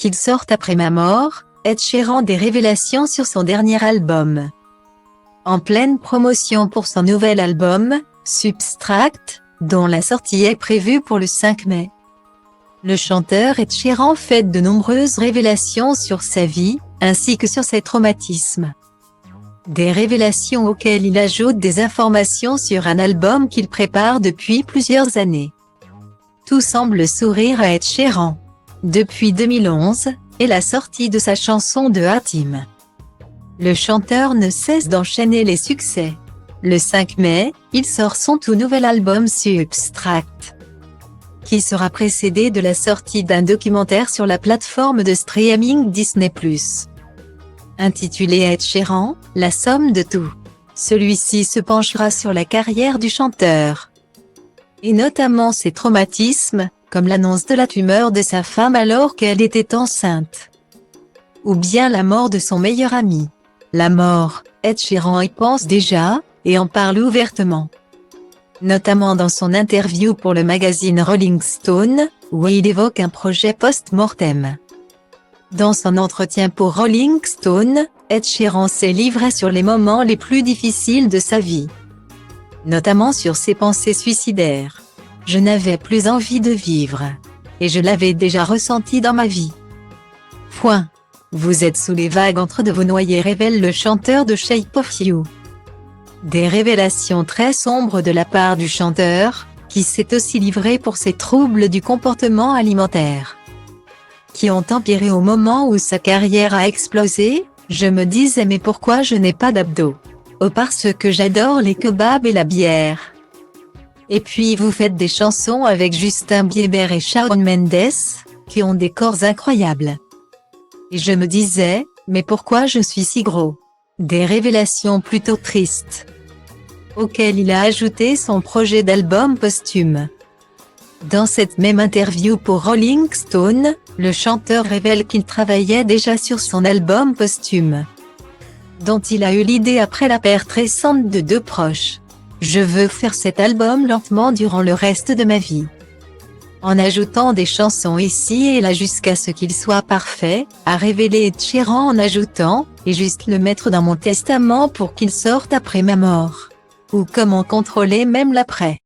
qu'il sorte après ma mort, Ed Sheeran des révélations sur son dernier album. En pleine promotion pour son nouvel album, Substract, dont la sortie est prévue pour le 5 mai. Le chanteur Ed Sheeran fait de nombreuses révélations sur sa vie, ainsi que sur ses traumatismes. Des révélations auxquelles il ajoute des informations sur un album qu'il prépare depuis plusieurs années. Tout semble sourire à Ed Sheeran. Depuis 2011, et la sortie de sa chanson de Hatim. Le chanteur ne cesse d'enchaîner les succès. Le 5 mai, il sort son tout nouvel album Substract, qui sera précédé de la sortie d'un documentaire sur la plateforme de streaming Disney+. Intitulé Ed Sheeran, la somme de tout. Celui-ci se penchera sur la carrière du chanteur, et notamment ses traumatismes, comme l'annonce de la tumeur de sa femme alors qu'elle était enceinte, ou bien la mort de son meilleur ami. La mort, Ed Sheeran y pense déjà, et en parle ouvertement. Notamment dans son interview pour le magazine Rolling Stone, où il évoque un projet post-mortem. Dans son entretien pour Rolling Stone, Ed Sheeran s'est livré sur les moments les plus difficiles de sa vie, notamment sur ses pensées suicidaires. Je n'avais plus envie de vivre, et je l'avais déjà ressenti dans ma vie. Point. Vous êtes sous les vagues en train de vous noyer, révèle le chanteur de Shape of You. Des révélations très sombres de la part du chanteur, qui s'est aussi livré pour ses troubles du comportement alimentaire, qui ont empiré au moment où sa carrière a explosé. Je me disais mais pourquoi je n'ai pas d'abdos? Oh parce que j'adore les kebabs et la bière. Et puis vous faites des chansons avec Justin Bieber et Shawn Mendes, qui ont des corps incroyables. Et je me disais, mais pourquoi je suis si gros? Des révélations plutôt tristes, auxquelles il a ajouté son projet d'album posthume. Dans cette même interview pour Rolling Stone, le chanteur révèle qu'il travaillait déjà sur son album posthume, dont il a eu l'idée après la perte récente de deux proches. Je veux faire cet album lentement durant le reste de ma vie, en ajoutant des chansons ici et là jusqu'à ce qu'il soit parfait, a révélé Ed Sheeran en ajoutant, et juste le mettre dans mon testament pour qu'il sorte après ma mort. Ou comment contrôler même l'après.